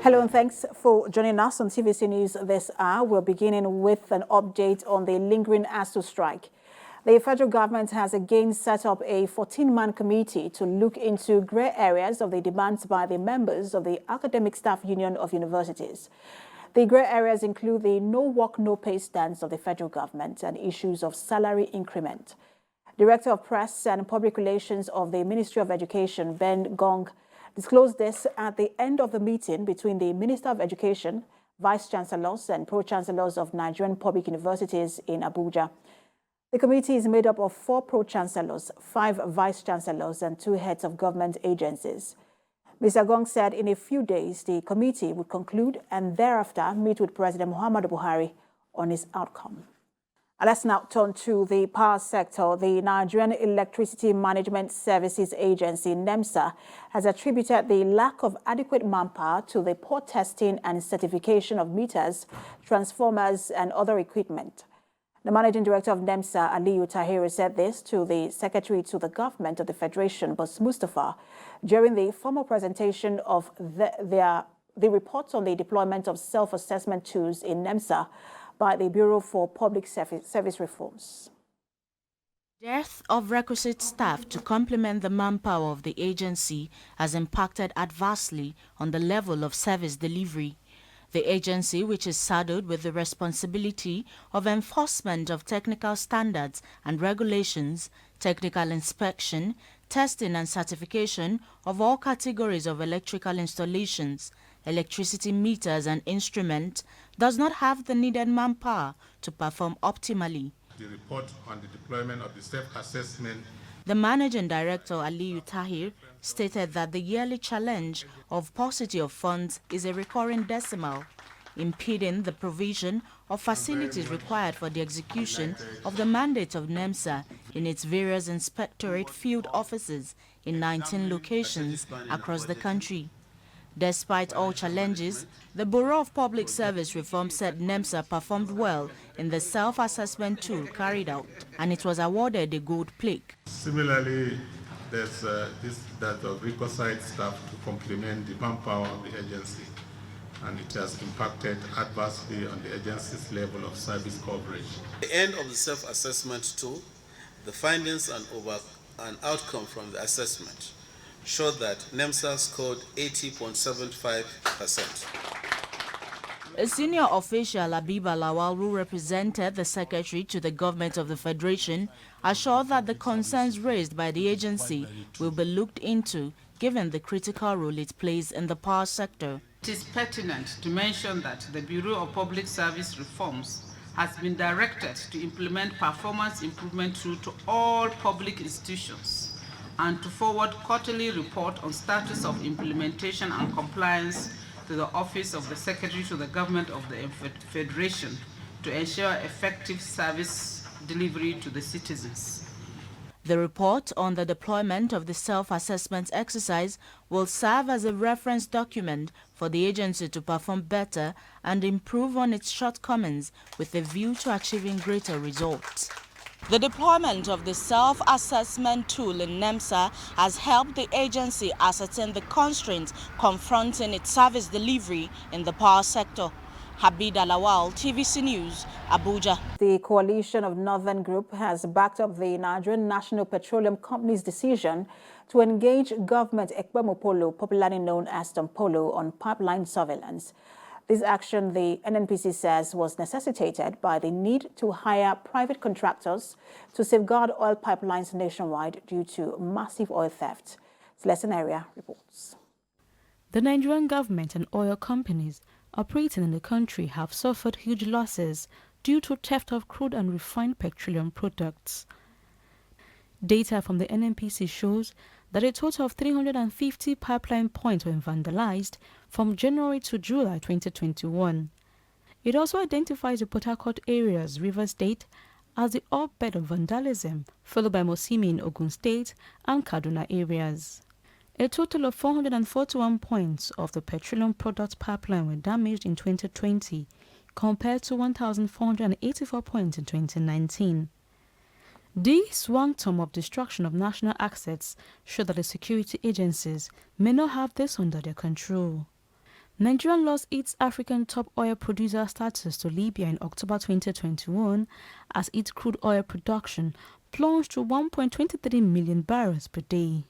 Hello and thanks for joining us on TVC News this hour. We're beginning with an update on the lingering ASUU strike. The federal government has again set up a 14-man committee to look into grey areas of the demands by the members of the Academic Staff Union of Universities. The grey areas include the no work, no pay stance of the federal government and issues of salary increment. Director of Press and Public Relations of the Ministry of Education, Ben Gong, disclosed this at the end of the meeting between the Minister of Education, Vice-Chancellors and Pro-Chancellors of Nigerian public universities in Abuja. The committee is made up of 4 Pro-Chancellors, 5 Vice-Chancellors and 2 heads of government agencies. Mr. Gong said in a few days the committee would conclude and thereafter meet with President Muhammadu Buhari on its outcome. Let's now turn to the power sector. The Nigerian Electricity Management Services Agency, NEMSA, has attributed the lack of adequate manpower to the poor testing and certification of meters, transformers, and other equipment. The Managing Director of NEMSA, Aliyu Tahiru, said this to the Secretary to the Government of the Federation, Boss Mustafa, during the formal presentation of the reports on the deployment of self-assessment tools in NEMSA by the Bureau for Public Service Reforms. Dearth of requisite staff to complement the manpower of the agency has impacted adversely on the level of service delivery. The agency, which is saddled with the responsibility of enforcement of technical standards and regulations, technical inspection, testing and certification of all categories of electrical installations, electricity meters and instruments, does not have the needed manpower to perform optimally. The report on the deployment of the self-assessment. The Managing Director, Aliyu Tahir, stated that the yearly challenge of paucity of funds is a recurring decimal, impeding the provision of facilities required for the execution of the mandate of NEMSA in its various inspectorate field offices in 19 locations across the country. Despite all challenges, the Bureau of Public Service Reform said NEMSA performed well in the self-assessment tool carried out, and it was awarded a gold plaque. Similarly, there's that of requisite staff to complement the manpower of the agency, and it has impacted adversely on the agency's level of service coverage. At the end of the self-assessment tool, the findings and outcome from the assessment showed that NEMSA scored 80.75%. A senior official, Abiba Lawal, who represented the Secretary to the Government of the Federation, assured that the concerns raised by the agency will be looked into, given the critical role it plays in the power sector. It is pertinent to mention that the Bureau of Public Service Reforms has been directed to implement performance improvement tool to all public institutions and to forward quarterly report on status of implementation and compliance to the Office of the Secretary to the Government of the Federation to ensure effective service delivery to the citizens. The report on the deployment of the self-assessment exercise will serve as a reference document for the agency to perform better and improve on its shortcomings with a view to achieving greater results. The deployment of the self-assessment tool in NEMSA has helped the agency ascertain the constraints confronting its service delivery in the power sector. Habida Lawal, TVC News, Abuja. The coalition of Northern Group has backed up the Nigerian National Petroleum Company's decision to engage Government Ekpemupolo, popularly known as Tompolo, on pipeline surveillance. This action, the NNPC says, was necessitated by the need to hire private contractors to safeguard oil pipelines nationwide due to massive oil theft. Celestine Area reports. The Nigerian government and oil companies operating in the country have suffered huge losses due to theft of crude and refined petroleum products. Data from the NNPC shows that a total of 350 pipeline points were vandalized from January to July 2021. It also identifies the Port Harcourt areas, Rivers State, as the hotbed of vandalism, followed by Mosimi in Ogun State and Kaduna areas. A total of 441 points of the petroleum product pipeline were damaged in 2020, compared to 1,484 points in 2019. This quantum of destruction of national assets show that the security agencies may not have this under their control. Nigeria lost its African top oil producer status to Libya in October 2021 as its crude oil production plunged to 1.23 million barrels per day.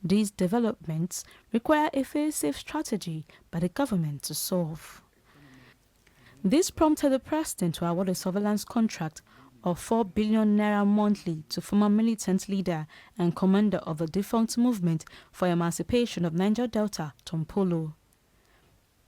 These developments require a fail-safe strategy by the government to solve. This prompted the president to award a surveillance contract of 4 billion naira monthly to former militant leader and commander of the defunct movement for emancipation of Niger Delta, Tompolo.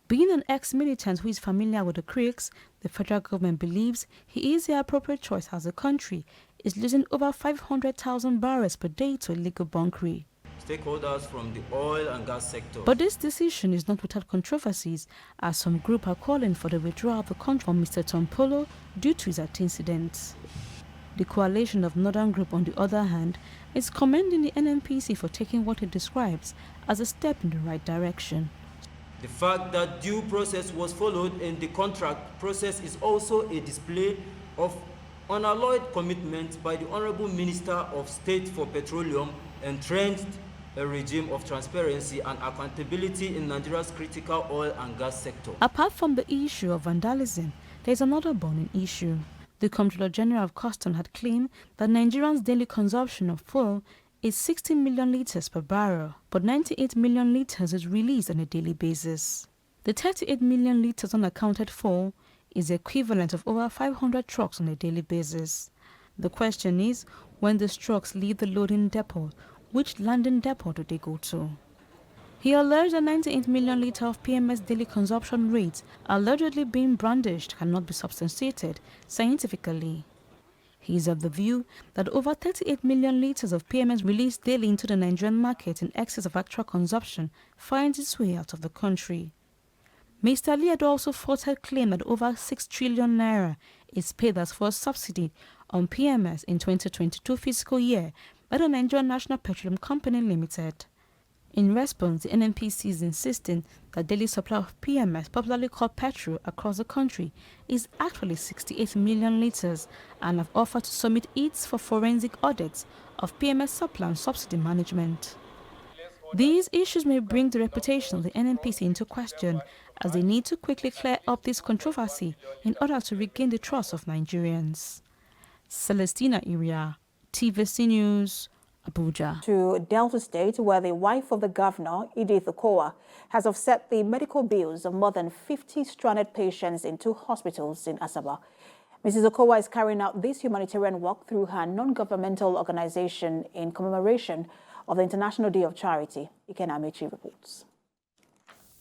Being an ex-militant who is familiar with the creeks, the federal government believes he is the appropriate choice as the country is losing over 500,000 barrels per day to illegal bunkering. Stakeholders from the oil and gas sector. But this decision is not without controversies, as some groups are calling for the withdrawal of the country from Mr. Tompolo due to his incidents. The coalition of Northern Group, on the other hand, is commending the NNPC for taking what it describes as a step in the right direction. The fact that due process was followed in the contract process is also a display of unalloyed commitment by the Honorable Minister of State for Petroleum, entrenched a regime of transparency and accountability in Nigeria's critical oil and gas sector. Apart from the issue of vandalism, there is another burning issue. The Comptroller General of Customs had claimed that Nigerians' daily consumption of fuel is 60 million litres per barrel, but 98 million litres is released on a daily basis. The 38 million litres unaccounted for is the equivalent of over 500 trucks on a daily basis. The question is, when these trucks leave the loading depot, which landing depot do they go to? He alleged that 98 million litres of PMS daily consumption rates allegedly being brandished cannot be substantiated scientifically. He is of the view that over 38 million litres of PMS released daily into the Nigerian market in excess of actual consumption finds its way out of the country. Mr. Lee had also faltered claim that over 6 trillion naira is paid as for a subsidy on PMS in 2022 fiscal year by the Nigerian National Petroleum Company Limited. In response, the NNPC is insisting that daily supply of PMS, popularly called petrol, across the country is actually 68 million litres and have offered to submit it for forensic audits of PMS supply and subsidy management. These issues may bring the reputation of the NNPC into question, as they need to quickly clear up this controversy in order to regain the trust of Nigerians. Celestina Iria, TVC News, Abuja. To Delta State, where the wife of the governor, Edith Okowa, has offset the medical bills of more than 50 stranded patients in 2 hospitals in Asaba. Mrs. Okowa is carrying out this humanitarian work through her non-governmental organization in commemoration of the International Day of Charity. Iken Amechi reports.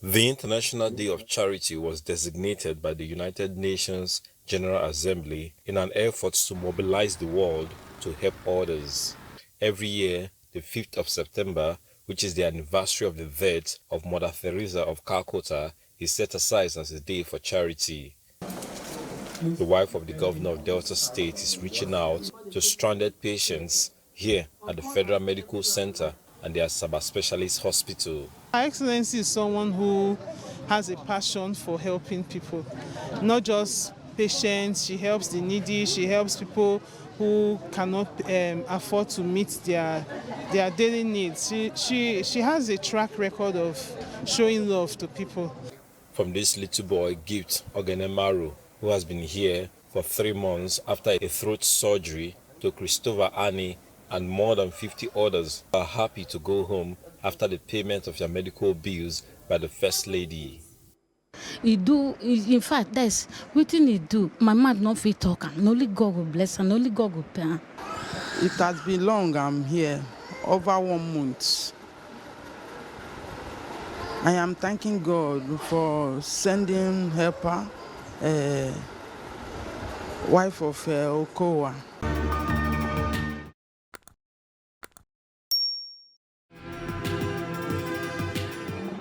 The International Day of Charity was designated by the United Nations General Assembly in an effort to mobilize the world to help others. Every year, the 5th of September, which is the anniversary of the death of Mother Teresa of Calcutta, is set aside as a day for charity. The wife of the governor of Delta State is reaching out to stranded patients here at the Federal Medical Center and the Asaba Specialist Hospital. Her Excellency is someone who has a passion for helping people, not just patients. She helps the needy, she helps people who cannot afford to meet their daily needs. She has a track record of showing love to people. From this little boy, Gift Ogenemaru, who has been here for 3 months after a throat surgery, to Christopher Annie and more than 50 others, are happy to go home after the payment of their medical bills by the First Lady. In fact, that's wetin he do. My mouth not fit talk, and only God will bless, and only God will pay. It has been long. I'm here, over 1 month. I am thanking God for sending helper, wife of Okowa.